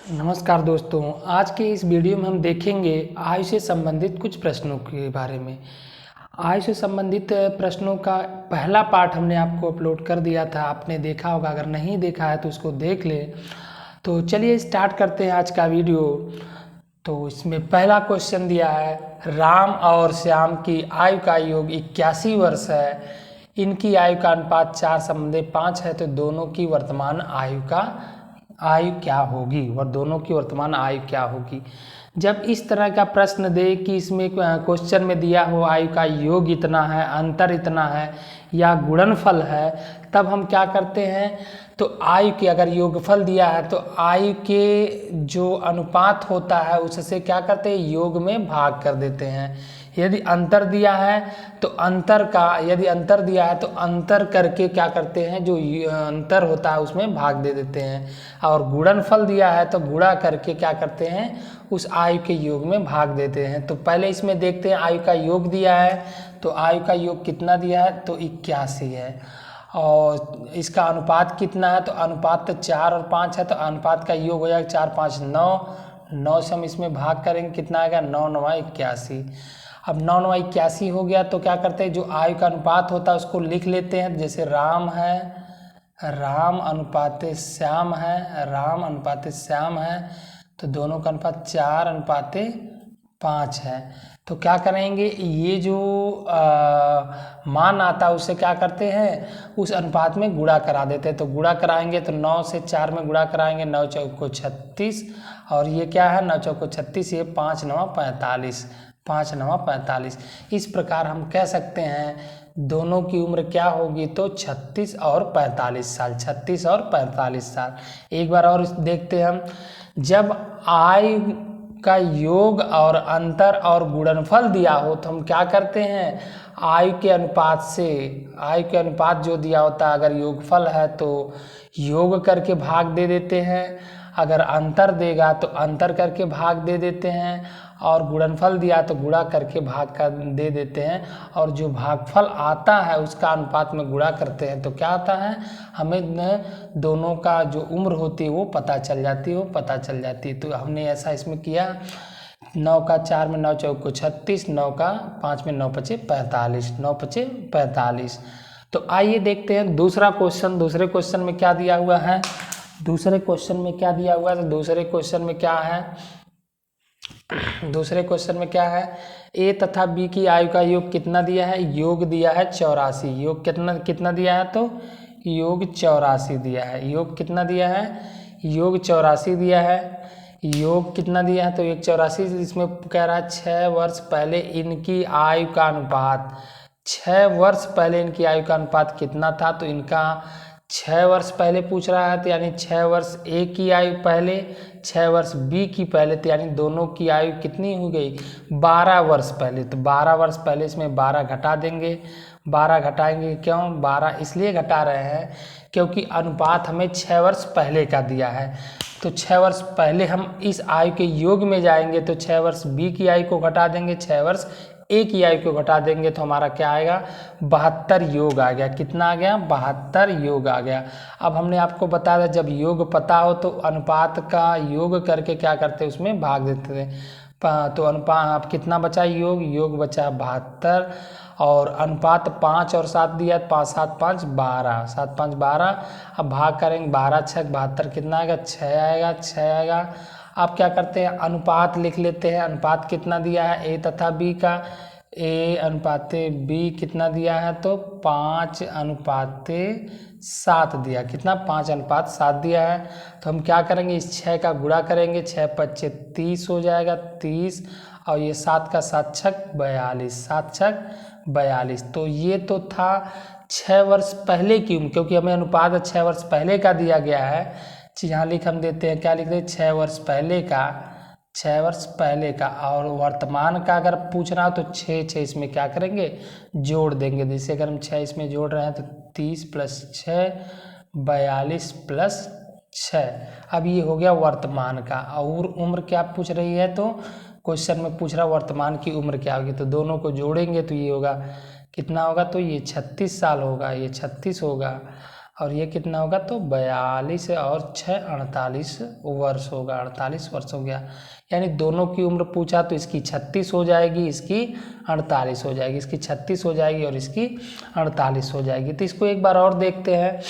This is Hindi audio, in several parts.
नमस्कार दोस्तों, आज के इस वीडियो में हम देखेंगे आयु से संबंधित कुछ प्रश्नों के बारे में। आयु से संबंधित प्रश्नों का पहला पार्ट हमने आपको अपलोड कर दिया था, आपने देखा होगा। अगर नहीं देखा है तो उसको देख लें। तो चलिए स्टार्ट करते हैं आज का वीडियो। तो इसमें पहला क्वेश्चन दिया है, राम और श्याम की आयु का योग 81 वर्ष है। इनकी आयु का अनुपात 4:5 है, तो दोनों की वर्तमान आयु क्या होगी, और दोनों की वर्तमान आयु क्या होगी। जब इस तरह का प्रश्न दे कि इसमें क्वेश्चन में दिया हो आयु का योग इतना है, अंतर इतना है या गुणनफल है, तब हम क्या करते हैं, तो आयु के अगर योगफल दिया है तो आयु के जो अनुपात होता है उससे क्या करते हैं, योग में भाग कर देते हैं। यदि अंतर दिया है तो यदि अंतर दिया है तो अंतर करके क्या करते हैं, जो अंतर होता है उसमें भाग दे देते हैं। और गुणनफल दिया है तो गुणा करके क्या करते हैं, उस आयु के योग में भाग देते हैं। तो पहले इसमें देखते हैं, आयु का योग दिया है तो आयु का योग कितना दिया है, तो 81 है। और इसका अनुपात कितना है, तो अनुपात तो 4 और 5 है, तो अनुपात का योग हो जाएगा 4 5 9 से हम इसमें भाग करेंगे, कितना आएगा 9 9 81। अब 9 9 81 हो गया तो क्या करते हैं, जो आयु का अनुपात होता है उसको लिख लेते हैं। जैसे राम है, राम अनुपाते श्याम है, राम अनुपाते श्याम है, तो दोनों का अनुपात 4:5 है। तो क्या करेंगे, ये जो मान आता है उससे क्या करते हैं, उस अनुपात में गुणा करा देते हैं। तो गुणा कराएंगे तो 9 से 4 में गुणा कराएंगे, 9 चौको 36, और ये क्या है 9 चौको 36, ये 5 9 45, 5 9 45। इस प्रकार हम कह सकते हैं दोनों की उम्र क्या होगी, तो 36 और 45 साल, 36 और 45 साल। एक बार और देखते हैं हम, जब आयु का योग और अंतर और गुणनफल दिया हो तो हम क्या करते हैं, आयु के अनुपात जो दिया होता है, अगर योगफल है तो योग करके भाग दे देते हैं, अगर अंतर देगा तो अंतर करके भाग दे देते हैं, और गुणनफल दिया तो गुणा करके भाग कर दे देते हैं। और जो भागफल आता है उसका अनुपात में गुणा करते हैं, तो क्या आता है, हमें दोनों का जो उम्र होती है वो पता चल जाती है। तो हमने ऐसा इसमें किया, 9 का 4 में 9 चौको 36, 9 का 5 में 9 पचे 45, 9 पचे 45। तो आइए देखते हैं दूसरा क्वेश्चन। दूसरे क्वेश्चन में क्या दिया हुआ है, तो दूसरे क्वेश्चन में क्या है, ए तथा बी की आयु का योग कितना दिया है, योग दिया है 84। योग कितना दिया है, तो योग 84 दिया है। योग कितना दिया है, योग 84 दिया है। योग कितना दिया है, तो योग 84। इसमें कह रहा है 6 वर्ष पहले इनकी आयु का अनुपात, 6 वर्ष पहले इनकी आयु का अनुपात कितना था, तो इनका 6 वर्ष पहले पूछ रहा है, तो यानी 6 वर्ष ए की आयु पहले, 6 वर्ष बी की पहले, तो यानी दोनों की आयु कितनी हो गई, 12 वर्ष पहले। तो 12 वर्ष पहले इसमें 12 घटा देंगे, 12 घटाएंगे, क्यों 12 इसलिए घटा रहे हैं क्योंकि अनुपात हमें 6 वर्ष पहले का दिया है। तो 6 वर्ष पहले हम इस आयु के योग में जाएंगे, तो 6 वर्ष बी की आयु को घटा देंगे, 6 वर्ष ए की आयु को घटा देंगे, तो हमारा क्या आएगा, 72 योग आ गया। कितना आ गया, 72 योग आ गया। अब हमने आपको बताया जब योग पता हो तो अनुपात का योग करके क्या करते, उसमें भाग देते थे। तो अनुपात कितना बचा, योग बचा 72, और अनुपात 5 और 7 दिया, 5 7 5 12, 7 5 12। अब भाग करेंगे, 12 6 72, कितना आएगा, 6 आएगा। आप क्या करते हैं, अनुपात लिख लेते हैं। अनुपात कितना दिया है, ए तथा बी का, ए अनुपाते बी कितना दिया है, तो 5:7 दिया। कितना, 5:7 दिया है। तो हम क्या करेंगे, इस 6 का गुणा करेंगे, 6 पच्चे 30 हो जाएगा, 30, और ये 7 का 7 छक 42, 7 छक 42। तो ये तो था 6 वर्ष पहले की उम्र, क्योंकि हमें अनुपात 6 वर्ष पहले का दिया गया है। यहाँ हम देते हैं, क्या लिख दें, 6 वर्ष पहले का। और वर्तमान का अगर पूछना हो तो 6 इसमें क्या करेंगे, जोड़ देंगे। जैसे अगर हम 6 इसमें जोड़ रहे हैं तो 30 + 6 42 + 6। अब ये हो गया वर्तमान का। और उम्र क्या पूछ रही है, तो क्वेश्चन में पूछ रहा वर्तमान की उम्र क्या होगी, तो दोनों को जोड़ेंगे तो ये होगा, कितना होगा, तो ये 36 साल होगा, ये 36 होगा। और ये कितना होगा, तो 42 और 6 48 वर्ष होगा, 48 वर्ष हो गया। यानी दोनों की उम्र पूछा तो इसकी 36 हो जाएगी, इसकी 48 हो जाएगी, इसकी 36 हो जाएगी और इसकी 48 हो जाएगी। तो इसको एक बार और देखते हैं।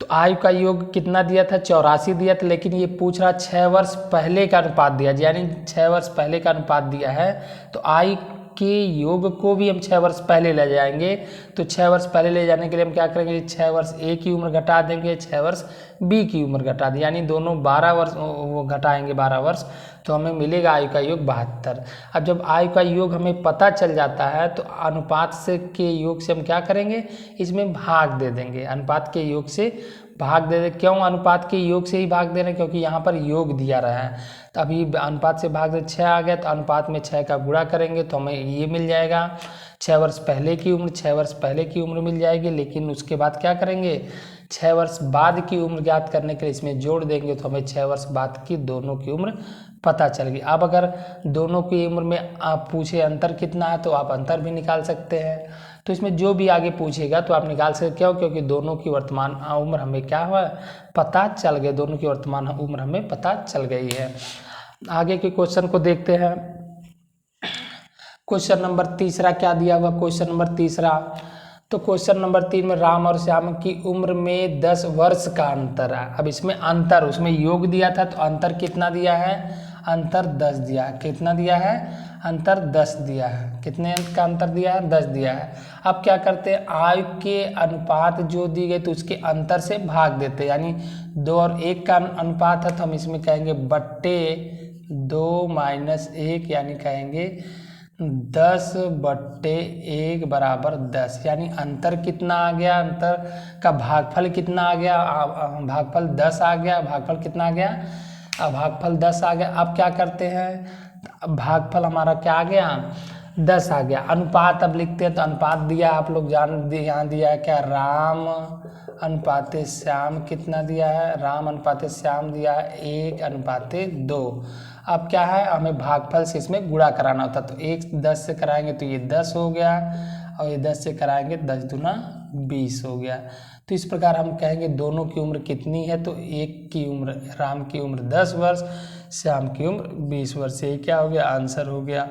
तो आयु का योग कितना दिया था, 84 दिया था, लेकिन ये पूछ रहा 6 वर्ष पहले का अनुपात दिया, यानी 6 वर्ष पहले का अनुपात दिया है। तो आयु के योग को भी हम 6 वर्ष पहले ले जाएंगे। तो 6 वर्ष पहले ले जाने के लिए हम क्या करेंगे, 6 वर्ष ए की उम्र घटा देंगे, 6 वर्ष बी की उम्र घटा देंगे, यानी दोनों 12 वर्ष वो घटाएंगे 12 वर्ष, तो हमें मिलेगा आयु का योग 72। अब जब आयु का योग हमें पता चल जाता है तो अनुपात से के योग से हम क्या करेंगे, इसमें भाग दे देंगे, अनुपात के योग से भाग दे दे। क्यों अनुपात के योग से ही भाग दे रहे हैं, क्योंकि यहाँ पर योग दिया रहा है। तो अभी अनुपात से भाग दे 6 आ गया, तो अनुपात में 6 का गुणा करेंगे तो हमें ये मिल जाएगा 6 वर्ष पहले की उम्र, 6 वर्ष पहले की उम्र मिल जाएगी। लेकिन उसके बाद क्या करेंगे, 6 वर्ष बाद की उम्र ज्ञात करने के लिए इसमें जोड़ देंगे तो हमें 6 वर्ष बाद की दोनों की उम्र पता चल गई। अब अगर दोनों की उम्र में आप पूछे अंतर कितना है तो आप अंतर भी निकाल सकते हैं। तो इसमें जो भी आगे पूछेगा तो आप निकाल सकते, क्यों, क्योंकि दोनों की वर्तमान उम्र हमें क्या हुआ, पता चल गई, दोनों की वर्तमान उम्र हमें पता चल गई है। आगे के क्वेश्चन को देखते हैं। क्वेश्चन नंबर तीसरा क्या दिया हुआ, क्वेश्चन नंबर तीसरा, तो क्वेश्चन नंबर 3 में राम और श्याम की उम्र में 10 वर्ष का अंतर है। अब इसमें अंतर, उसमें योग दिया था तो अंतर कितना दिया है, अंतर 10 दिया है। कितना दिया है, अंतर 10 दिया है। कितने का अंतर दिया है, 10 दिया है। अब क्या करते हैं, आयु के अनुपात जो दी गई तो उसके अंतर से भाग देते हैं, यानी 2 और 1 का अनुपात है तो हम इसमें कहेंगे बट्टे 2 माइनस 1, यानी कहेंगे 10/1 बराबर 10, यानी अंतर कितना आ गया, अंतर का भागफल कितना आ गया, भागफल 10 आ गया, भागफल कितना आ गया, भागफल 10 आ गया। अब क्या करते हैं, भागफल हमारा क्या आ गया, 10 आ गया। अनुपात अब लिखते हैं, तो अनुपात दिया आप लोग जान, यहाँ दिया है क्या, राम अनुपाते श्याम कितना दिया है, राम अनुपाते श्याम दिया है 1/2। अब क्या है, हमें भागफल से इसमें गुणा कराना होता, तो 1 10 से कराएंगे तो ये 10 हो गया, और ये 10 से कराएंगे 10 दूना 20 हो गया। तो इस प्रकार हम कहेंगे दोनों की उम्र कितनी है, तो एक की उम्र, राम की उम्र 10 वर्ष, श्याम की उम्र 20 वर्ष। ये क्या हो गया, आंसर हो गया।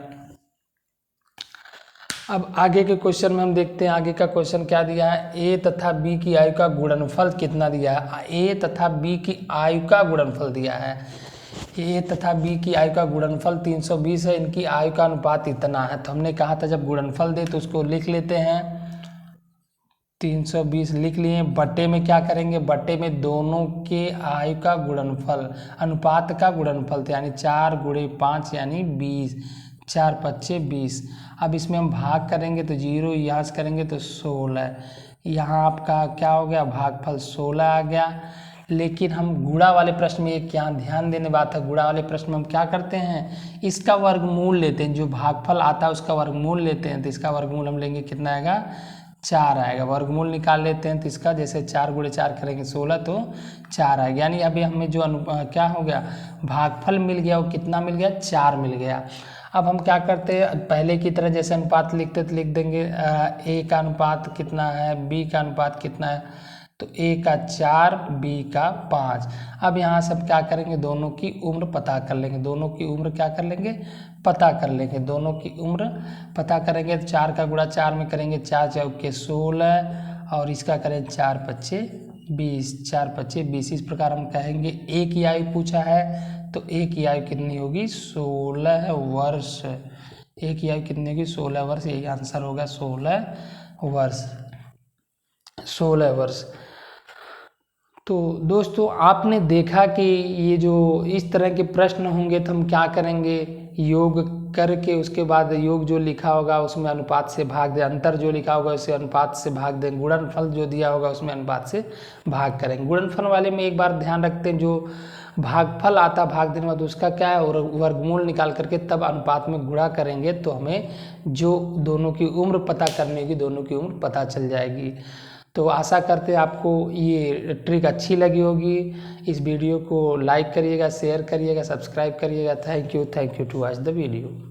अब आगे के क्वेश्चन में हम देखते हैं, आगे का क्वेश्चन क्या दिया है, ए तथा बी की आयु का गुणनफल कितना दिया है। ए तथा बी की आयु का गुणनफल दिया है, ए तथा बी की आयु का गुणनफल 320 है, इनकी आयु का अनुपात इतना है। तो हमने कहा था जब गुणनफल दे तो उसको लिख लेते हैं, 320 लिख लिए, बट्टे में क्या करेंगे, बट्टे में दोनों के आयु का गुणनफल, अनुपात का गुणनफल, यानी 4 × 5 यानी 20, 4 × 5 20। अब इसमें हम भाग करेंगे तो 0 यहाँ से करेंगे तो 16, यहाँ आपका क्या हो गया, भागफल 16 आ गया। लेकिन हम गुणा वाले प्रश्न में एक यहाँ ध्यान देने बात है, गुणा वाले प्रश्न में हम क्या करते हैं, इसका वर्गमूल लेते हैं, जो भागफल आता है उसका वर्गमूल लेते हैं। तो इसका वर्गमूल हम लेंगे, कितना आएगा, 4 आएगा। वर्गमूल निकाल लेते हैं तो इसका जैसे 4 × 4 करेंगे 16, तो 4 आएगा। यानी अभी हमें जो क्या हो गया, भागफल मिल गया, वो कितना मिल गया, 4 मिल गया। अब हम क्या करते हैं, पहले की तरह जैसे अनुपात लिखते तो लिख देंगे ए का अनुपात कितना है, बी का अनुपात कितना है, तो ए का 4, बी का 5। अब यहाँ सब क्या करेंगे, दोनों की उम्र पता कर लेंगे, दोनों की उम्र क्या कर लेंगे, पता कर लेंगे, दोनों की उम्र पता करेंगे। तो 4 का गुणा 4 में करेंगे, 4 चौके 16, और इसका करें 4 × 5 20, 4 × 5 20। इस प्रकार हम कहेंगे ए की आयु पूछा है तो ए की आयु कितनी होगी, 16 वर्ष। ए की आयु कितनी होगी, 16 वर्ष, यही आंसर होगा, 16 वर्ष, 16 वर्ष। तो दोस्तों आपने देखा कि ये जो इस तरह के प्रश्न होंगे तो हम क्या करेंगे, योग करके उसके बाद योग जो लिखा होगा उसमें अनुपात से भाग दें, अंतर जो लिखा होगा उसे अनुपात से भाग दें, गुणनफल जो दिया होगा उसमें अनुपात से भाग करेंगे। गुणनफल वाले में एक बार ध्यान रखते हैं, जो भागफल आता भाग देने बाद उसका क्या है, और वर्गमूल निकाल करके तब अनुपात में गुणा करेंगे तो हमें जो दोनों की उम्र पता करने की, दोनों की उम्र पता चल जाएगी। तो आशा करते हैं आपको ये ट्रिक अच्छी लगी होगी। इस वीडियो को लाइक करिएगा, शेयर करिएगा, सब्सक्राइब करिएगा। Thank you to watch the video.